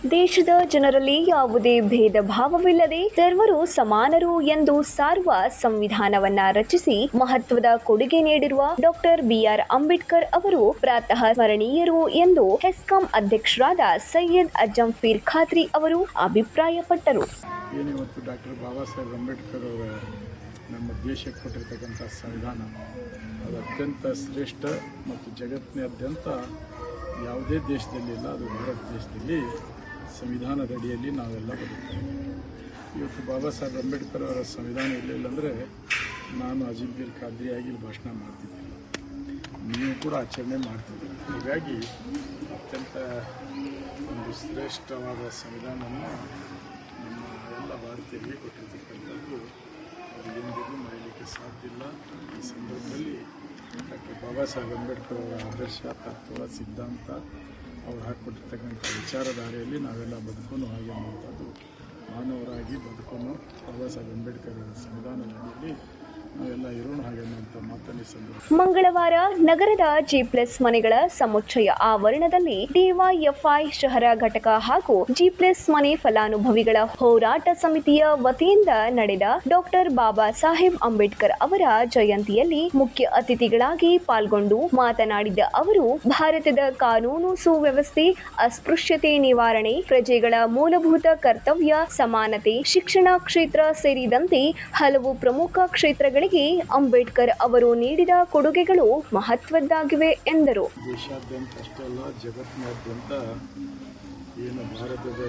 ದೇಶದ ಜನರಲ್ಲಿ ಯಾವುದೇ ಭೇದ ಭಾವವಿಲ್ಲದೆ ಸರ್ವರು ಸಮಾನರು ಎಂದು ಸಾರುವ ಸಂವಿಧಾನವನ್ನ ರಚಿಸಿ ಮಹತ್ವದ ಕೊಡುಗೆ ನೀಡಿರುವ ಡಾಕ್ಟರ್ ಬಿಆರ್ ಅಂಬೇಡ್ಕರ್ ಅವರು ಪ್ರಾತಃ ಸ್ಮರಣೀಯರು ಎಂದು ಹೆಸ್ಕಾಂ ಅಧ್ಯಕ್ಷರಾದ ಸೈಯದ್ ಅಜಂಫೀರ್ ಖಾದ್ರಿ ಅವರು ಅಭಿಪ್ರಾಯಪಟ್ಟರು. ಏನಿವತ್ತು ಡಾಕ್ಟರ್ ಬಾಬಾ ಸಾಹೇಬ್ ಅಂಬೇಡ್ಕರ್ ಅವರ ನಮ್ಮ ದೇಶಕ್ಕೆ ಕೊಟ್ಟಿರ್ತಕ್ಕಂಥ ಸಂವಿಧಾನ ಅದು ಅತ್ಯಂತ ಶ್ರೇಷ್ಠ ಮತ್ತು ಜಗತ್ತಿನಾದ್ಯಂತ ಯಾವುದೇ ದೇಶದಲ್ಲಿ ಇಲ್ಲ, ಅದು ಭಾರತ ದೇಶದಲ್ಲಿ ಸಂವಿಧಾನದ ಅಡಿಯಲ್ಲಿ ನಾವೆಲ್ಲ ಬದುಕ್ತಾ ಇದ್ದೀವಿ. ಇವತ್ತು ಬಾಬಾ ಸಾಹೇಬ್ ಅಂಬೇಡ್ಕರ್ ಅವರ ಸಂವಿಧಾನ ಇರಲಿಲ್ಲ ಅಂದರೆ ನಾನು ಅಜಂಫೀರ್ ಖಾದ್ರಿಯಾಗಿ ಇಲ್ಲಿ ಭಾಷಣ ಮಾಡ್ತಿದ್ದಿಲ್ಲ, ನೀವು ಕೂಡ ಆಚರಣೆ ಮಾಡ್ತಿದ್ದೀರಿ. ಹೀಗಾಗಿ ಅತ್ಯಂತ ಒಂದು ಶ್ರೇಷ್ಠವಾದ ಸಂವಿಧಾನವನ್ನು ನಮ್ಮ ಎಲ್ಲ ಭಾರತೀಯರಿಗೆ ಕೊಟ್ಟಿರ್ತಕ್ಕಂಥದ್ದು ಅದು ಎಂದಿಗೂ ಮರೆಯಲಿಕ್ಕೆ ಸಾಧ್ಯ ಇಲ್ಲ. ಈ ಸಂದರ್ಭದಲ್ಲಿ ಡಾಕ್ಟರ್ ಬಾಬಾ ಸಾಹೇಬ್ ಅಂಬೇಡ್ಕರ್ ಅವರ ಆದರ್ಶ, ತತ್ವ, ಸಿದ್ಧಾಂತ ಅವ್ರು ಹಾಕಿಕೊಟ್ಟಿರ್ತಕ್ಕಂಥ ವಿಚಾರಧಾರೆಯಲ್ಲಿ ನಾವೆಲ್ಲ ಬದುಕೋನು ಹಾಗೆ ಅನ್ನುವಂಥದ್ದು ಮಾನವರಾಗಿ ಬದುಕೋನು ಬಾಬಾ ಸಾಹೇಬ್ ಅಂಬೇಡ್ಕರ್ ಅವರ ಸಂವಿಧಾನದ ಅಡಿಯಲ್ಲಿ ನಾವೆಲ್ಲ ಇರೋಣ ಹಾಗೆ ಅನ್ನುವಂಥ ಮಾತನ್ನು ಸಂದರ್ಭ. ಮಂಗಳವಾರ ನಗರದ ಜಿ+ ಮನೆಗಳ ಸಮುಚ್ಚಯ ಆವರಣದಲ್ಲಿ ಡಿವೈಎಫ್ಐ ಶಹರ ಘಟಕ ಹಾಗೂ ಜಿ+ ಮನೆ ಫಲಾನುಭವಿಗಳ ಹೋರಾಟ ಸಮಿತಿಯ ವತಿಯಿಂದ ನಡೆದ ಡಾಕ್ಟರ್ ಬಾಬಾ ಸಾಹೇಬ್ ಅಂಬೇಡ್ಕರ್ ಅವರ ಜಯಂತಿಯಲ್ಲಿ ಮುಖ್ಯ ಅತಿಥಿಗಳಾಗಿ ಪಾಲ್ಗೊಂಡು ಮಾತನಾಡಿದ ಅವರು, ಭಾರತದ ಕಾನೂನು ಸುವ್ಯವಸ್ಥೆ, ಅಸ್ಪೃಶ್ಯತೆ ನಿವಾರಣೆ, ಪ್ರಜೆಗಳ ಮೂಲಭೂತ ಕರ್ತವ್ಯ, ಸಮಾನತೆ, ಶಿಕ್ಷಣ ಕ್ಷೇತ್ರ ಸೇರಿದಂತೆ ಹಲವು ಪ್ರಮುಖ ಕ್ಷೇತ್ರಗಳಿಗೆ ಅಂಬೇಡ್ಕರ್ ಅವರು ನೀಡಿದ ಕೊಡುಗೆಗಳು ಮಹತ್ವದ್ದಾಗಿವೆ ಎಂದರು. ದೇಶಾದ್ಯಂತ ಅಷ್ಟೇ ಅಲ್ಲ, ಜಗತ್ತಿನಾದ್ಯಂತ ಏನು ಭಾರತದ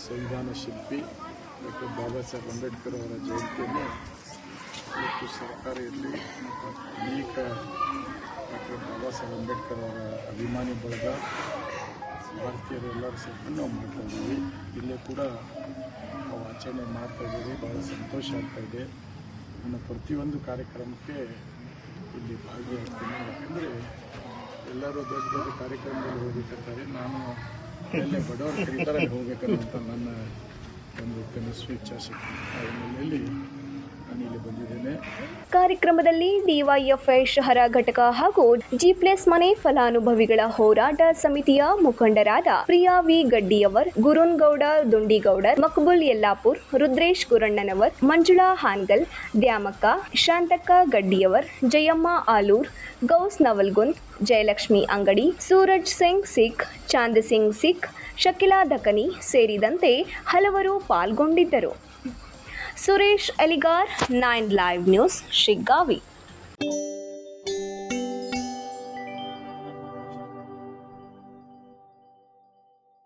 ಸಂವಿಧಾನ ಶಿಲ್ಪಿ ಡಾಕ್ಟರ್ ಬಾಬಾ ಸಾಹೇಬ್ ಅಂಬೇಡ್ಕರ್ ಅವರ ಜಯಂತಿಯನ್ನು ಇವತ್ತು ಸರ್ಕಾರ ಇರಲಿ ಮತ್ತು ಅನೇಕ ಡಾಕ್ಟರ್ ಬಾಬಾ ಸಾಹೇಬ್ ಅಂಬೇಡ್ಕರ್ ಅವರ ಅಭಿಮಾನಿ ಬಳಗ ಭಾರತೀಯರು ಎಲ್ಲರೂ ಸೇರ್ಕೊಂಡು ನಾವು ಮಾಡ್ತಾಯಿದ್ದೀವಿ. ಇಲ್ಲೇ ಕೂಡ ನಾವು ಆಚರಣೆ ಮಾಡ್ತಾಯಿದ್ದೀವಿ. ಭಾಳ ಸಂತೋಷ ಆಗ್ತಾಯಿದೆ. ನನ್ನ ಪ್ರತಿಯೊಂದು ಕಾರ್ಯಕ್ರಮಕ್ಕೆ ಇಲ್ಲಿ ಭಾಗಿಯಾಗ್ತೀನಿ. ಯಾಕೆಂದರೆ ಎಲ್ಲರೂ ದೊಡ್ಡ ದೊಡ್ಡ ಕಾರ್ಯಕ್ರಮದಲ್ಲಿ ಹೋಗ್ಬೇಕಂತಾರೆ, ನಾನು ಎಲ್ಲೇ ಬಡವರ ಕರೀತಾರೆ ಹೋಗ್ಬೇಕನ್ನುವಂಥ ನನ್ನ ಒಂದು ಕನಸು ಇಚ್ಛಾಶಕ್ತಿ ಆ ಹಿನ್ನೆಲೆಯಲ್ಲಿ ನಾನಿಲ್ಲಿ ಬಂದಿದ್ದೇನೆ. ಕಾರ್ಯಕ್ರಮದಲ್ಲಿ ಡಿವೈಎಫ್ಐ ಶಹರ ಘಟಕ ಹಾಗೂ ಜಿ+ ಮನೆ ಫಲಾನುಭವಿಗಳ ಹೋರಾಟ ಸಮಿತಿಯ ಮುಖಂಡರಾದ ಪ್ರಿಯಾ ವಿ ಗಡ್ಡಿಯವರ್, ಗುರುನ್ಗೌಡ ದುಂಡಿಗೌಡರ್, ಮಕ್ಬುಲ್ ಯಲ್ಲಾಪುರ್, ರುದ್ರೇಶ್ ಗುರಣ್ಣನವರ್, ಮಂಜುಳಾ ಹಾನ್ಗಲ್, ದ್ಯಾಮಕ್ಕ, ಶಾಂತಕ್ಕ ಗಡ್ಡಿಯವರ್, ಜಯಮ್ಮ ಆಲೂರ್, ಗೌಸ್ ನವಲ್ಗುಂದ್, ಜಯಲಕ್ಷ್ಮಿ ಅಂಗಡಿ, ಸೂರಜ್ ಸಿಂಗ್ ಸಿಖ್, ಚಾಂದ್ ಸಿಂಗ್ ಸಿಖ್, ಶಕಿಲಾ ದಕನಿ ಸೇರಿದಂತೆ ಹಲವರು ಪಾಲ್ಗೊಂಡಿದ್ದರು. Suresh Aligar, 9 live news, Shiggavi.